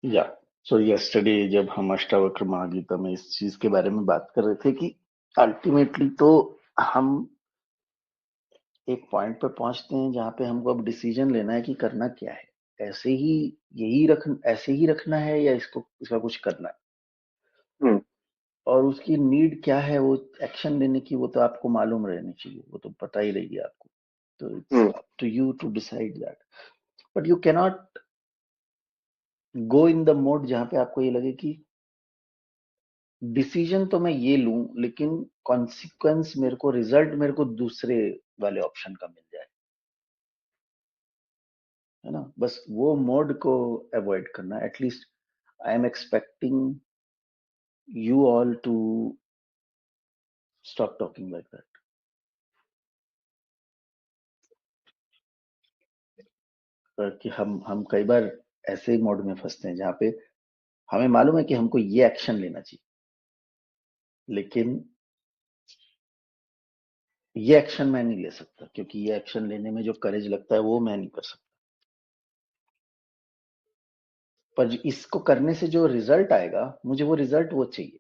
या सो यस्टरडे जब हम अष्टावक्र महागीता में इस चीज के बारे में बात कर रहे थे कि अल्टीमेटली तो हम एक पॉइंट पे पहुंचते हैं जहां पे हमको अब डिसीजन लेना है कि करना क्या है। ऐसे ही ऐसे ही रखना है या इसको इसका कुछ करना है। हम्म। और उसकी नीड क्या है वो एक्शन लेने की, वो तो आपको मालूम रहनी चाहिए, वो तो पता ही रहेगी आपको। तो it's hmm. Up to you to decide that. But you cannot go in the mode जहां पे आपको ये लगे कि डिसीजन तो मैं ये लूं लेकिन कॉन्सिक्वेंस मेरे को, रिजल्ट मेरे को दूसरे वाले ऑप्शन का मिल जाए। है ना, बस वो मोड को अवॉइड करना। At least I am expecting you all to stop talking like that. कि हम कई बार ऐसे मोड में फंसते हैं जहां पे हमें मालूम है कि हमको ये एक्शन लेना चाहिए, लेकिन ये एक्शन मैं नहीं ले सकता क्योंकि ये एक्शन लेने में जो करेज लगता है वो मैं नहीं कर सकता। पर इसको करने से जो रिजल्ट आएगा, मुझे वो रिजल्ट वो चाहिए।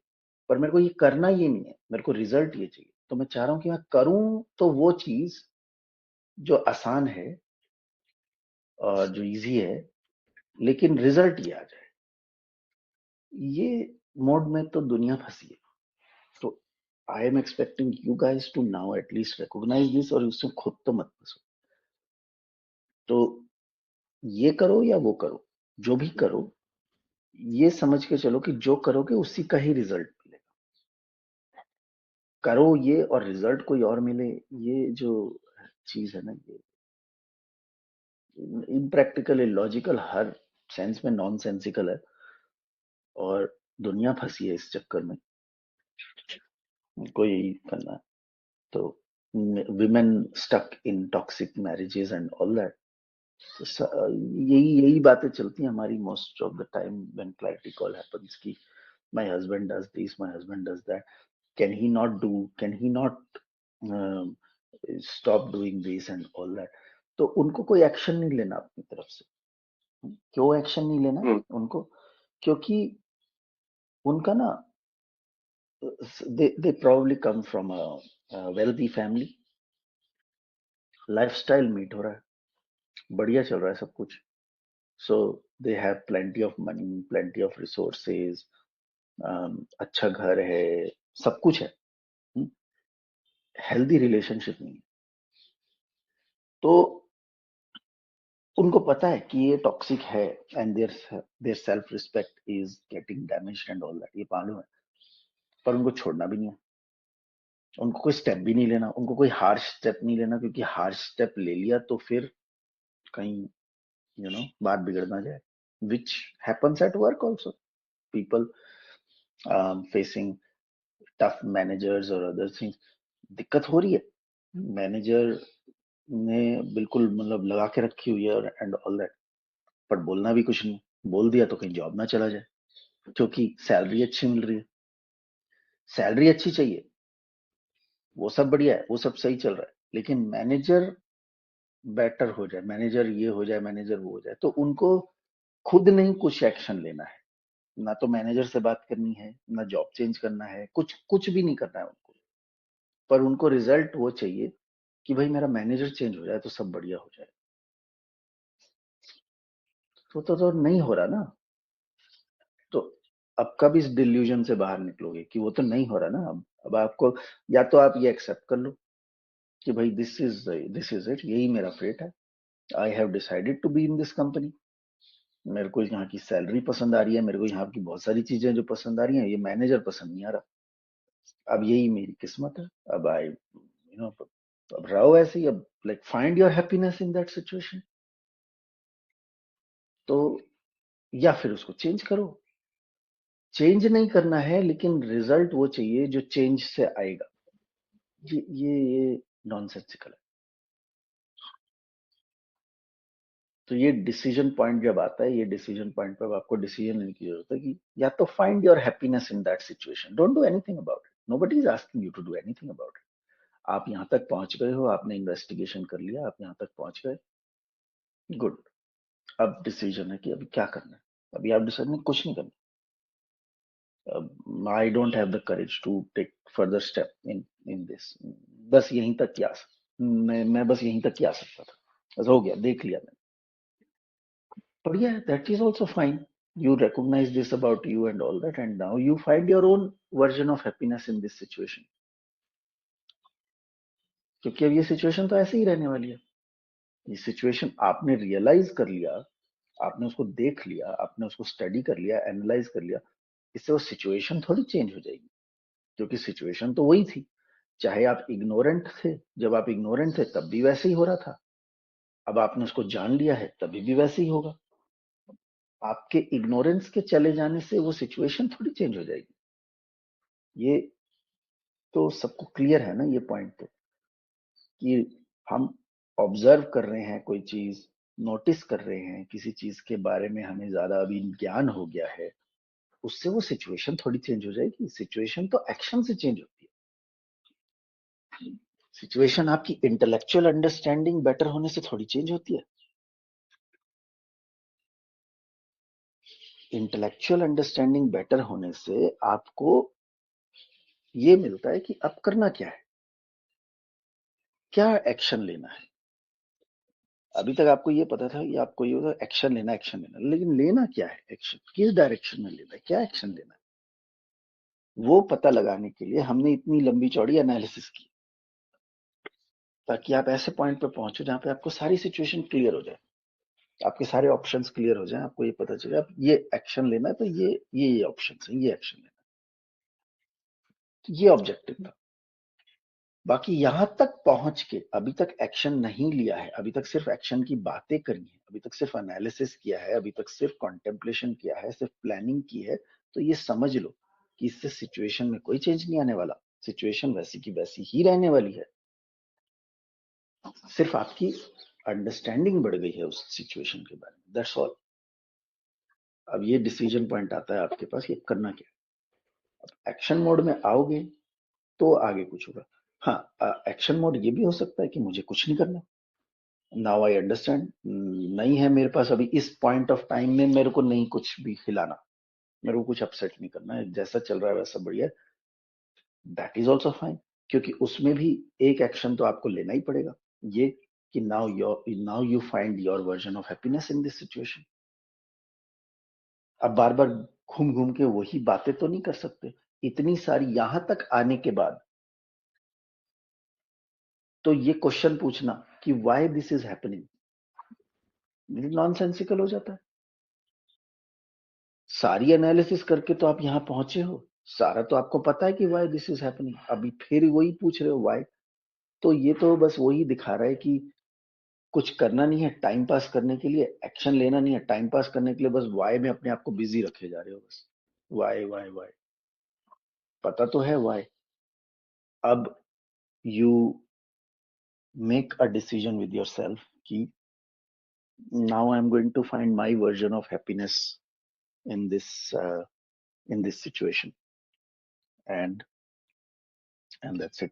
पर मेरे को ये करना ये नहीं है, मेरे को रिजल्ट ये चाहिए। तो मैं चाह रहा हूं कि मैं करूं तो वो चीज जो आसान है और जो इजी है, लेकिन रिजल्ट ये आ जाए। ये मोड में तो दुनिया फंसी है। तो I am expecting you guys to now at least recognise this, और उससे खुद तो मत फंसो। तो ये करो या वो करो, जो भी करो, ये समझ के चलो कि जो करोगे उसी का ही रिजल्ट मिलेगा। करो ये और रिजल्ट कोई और मिले, ये जो चीज है ना, ये इम्प्रैक्टिकल, इलॉजिकल, हर सेंस में नॉन सेंसिकल है। और दुनिया फंसी है इस चक्कर में। कोई यही करना है। तो women stuck in toxic marriages and all that. यही यही बातें चलती हैं हमारी most of the time when clarity call happens कि my husband does this, my husband does that, can he not do, can he not stop doing this and all that. तो उनको कोई एक्शन नहीं लेना अपनी तरफ से। क्यों एक्शन नहीं लेना हम्म। उनको? क्योंकि उनका ना, they probably come from a wealthy family, lifestyle meet हो रहा है, बढ़िया चल रहा है सब कुछ। So they have plenty of money, plenty of resources, अच्छा घर है, सब कुछ है। हेल्दी रिलेशनशिप नहीं है। तो उनको पता है कि ये टॉक्सिक है and their self respect is getting damaged and all that, ये मालूम है। पर उनको छोड़ना भी नहीं है। उनको कोई स्टेप भी नहीं लेना, उनको कोई हार्श स्टेप नहीं लेना, क्योंकि हार्श स्टेप ले लिया तो फिर कहीं बात बिगड़ ना जाए। Which happens at work also. People facing tough managers और अदर थिंग्स, दिक्कत हो रही है। मैनेजर ने बिल्कुल मतलब लगा के रखी हुई है और एंड ऑल दैट, पर बोलना भी कुछ नहीं। बोल दिया तो कहीं जॉब ना चला जाए, क्योंकि सैलरी अच्छी मिल रही है। सैलरी अच्छी चाहिए, वो सब बढ़िया है, वो सब सही चल रहा है, लेकिन मैनेजर बेटर हो जाए, मैनेजर ये हो जाए, मैनेजर वो हो जाए, तो उनको खुद नहीं कुछ एक्शन लेना है। ना तो मैनेजर से बात करनी है, ना जॉब चेंज करना है, कुछ कुछ भी नहीं करना है उनको। पर उनको रिजल्ट वो चाहिए कि भाई मेरा मैनेजर चेंज हो जाए तो सब बढ़िया हो जाए। तो नहीं हो रहा ना। तो अब कब इस डिल्यूजन से बाहर निकलोगे कि वो तो नहीं हो रहा ना। अब आपको, या तो आप ये एक्सेप्ट कर लो कि भाई दिस इज इट, यही मेरा फेट है। I have decided to be in this company. मेरे को यहाँ की सैलरी पसंद आ रही है, मेरे को यहाँ की बहुत सारी चीजें जो पसंद आ रही हैं, ये मैनेजर पसंद नहीं आ रहा। अब यही मेरी किस्मत है। अब आई अब रहो ऐसे ही। अब like find your happiness in that situation. तो या फिर उसको चेंज करो। चेंज नहीं करना है, लेकिन रिजल्ट वो चाहिए जो चेंज से आएगा। ये नॉनसेंसिकल है। तो ये डिसीजन पॉइंट जब आता है, ये डिसीजन पॉइंट पर आपको डिसीजन लेने की जरूरत है कि या तो find your happiness in that situation, don't do anything about it, nobody is asking you to do anything about it. आप यहाँ तक पहुंच गए हो, आपने इन्वेस्टिगेशन कर लिया, आप यहाँ तक पहुंच गए, गुड। अब डिसीजन है कि अभी क्या करना है। अभी आप डिसाइड नहीं, कुछ नहीं करना। I don't have the courage to take further step in in this. बस यहीं तक ही आ सकता, मैं बस यहीं तक ही आ सकता था। बस हो गया, देख लिया मैंने। But yeah, that is also fine. You recognize this about you and all that, and now you find your own version of happiness in this situation. क्योंकि अब ये सिचुएशन तो ऐसे ही रहने वाली है। ये सिचुएशन आपने रियलाइज कर लिया, आपने उसको देख लिया, आपने उसको स्टडी कर लिया, एनालाइज कर लिया, इससे वो सिचुएशन थोड़ी चेंज हो जाएगी। क्योंकि सिचुएशन तो वही थी। चाहे आप इग्नोरेंट थे, जब आप इग्नोरेंट थे तब भी वैसे ही हो रहा था। अब आपने उसको जान लिया है तभी भी वैसे ही होगा। आपके इग्नोरेंस के चले जाने से वो सिचुएशन थोड़ी चेंज हो जाएगी। ये तो सबको क्लियर है ना ये पॉइंट तो, कि हम ऑब्जर्व कर रहे हैं कोई चीज, नोटिस कर रहे हैं किसी चीज के बारे में, हमें ज्यादा अभी ज्ञान हो गया है, उससे वो सिचुएशन थोड़ी चेंज हो जाएगी। सिचुएशन तो एक्शन से चेंज होती है। सिचुएशन आपकी इंटेलेक्चुअल अंडरस्टैंडिंग बेटर होने से थोड़ी चेंज होती है। इंटेलेक्चुअल अंडरस्टैंडिंग बेटर होने से आपको ये मिलता है कि अब करना क्या है, क्या एक्शन लेना है। अभी तक आपको ये पता था कि आपको ये होता एक्शन लेना, एक्शन लेना, लेकिन लेना क्या है, एक्शन किस डायरेक्शन में लेना है, क्या एक्शन लेना है, वो पता लगाने के लिए हमने इतनी लंबी चौड़ी एनालिसिस की, ताकि आप ऐसे पॉइंट पे पहुंचो जहां पे आपको सारी सिचुएशन क्लियर हो जाए, आपके सारे ऑप्शंस क्लियर हो जाए, आपको ये पता चले आप ये एक्शन लेना है तो ये ऑप्शन है, ये एक्शन लेना है, तो ये ऑब्जेक्टिव था। बाकी यहां तक पहुंच के अभी तक एक्शन नहीं लिया है, अभी तक सिर्फ एक्शन की बातें करी है, अभी तक सिर्फ एनालिसिस किया है, अभी तक सिर्फ कॉन्टेम्पलेशन किया है, सिर्फ प्लानिंग की है, तो ये समझ लो कि इससे सिचुएशन में कोई चेंज नहीं आने वाला। सिचुएशन वैसी की वैसी ही रहने वाली है, सिर्फ आपकी अंडरस्टैंडिंग बढ़ गई है उस सिचुएशन के बारे में, दैट्स ऑल। अब ये डिसीजन पॉइंट आता है आपके पास, ये करना क्या है। एक्शन मोड में आओगे तो आगे कुछ होगा। हाँ, एक्शन मोड ये भी हो सकता है कि मुझे कुछ नहीं करना, नाउ आई अंडरस्टैंड, नहीं है मेरे पास अभी इस पॉइंट ऑफ टाइम में, मेरे को नहीं कुछ भी हिलाना, मेरे को कुछ अपसेट नहीं करना है, जैसा चल रहा है वैसा बढ़िया, दैट इज ऑल्सो फाइन। क्योंकि उसमें भी एक एक्शन तो आपको लेना ही पड़ेगा, ये कि now you find your version of happiness in this situation. अब बार बार घूम घूम के वही बातें तो नहीं कर सकते, इतनी सारी यहां तक आने के बाद। तो ये क्वेश्चन पूछना कि why this is happening, nonsensical हो जाता है। सारी एनालिसिस करके तो आप यहां पहुंचे हो, सारा तो आपको पता है कि वाई दिस इज हैपनिंग, अभी फिर वही पूछ रहे हो वाई। तो ये तो बस वही दिखा रहा है कि कुछ करना नहीं है टाइम पास करने के लिए, एक्शन लेना नहीं है टाइम पास करने के लिए, बस वाई में अपने आप को बिजी रखे जा रहे हो, बस वाई वाई वाई। पता तो है वाई। अब you make a decision with yourself कि now I am going to find my version of happiness in this in this situation, and that's it.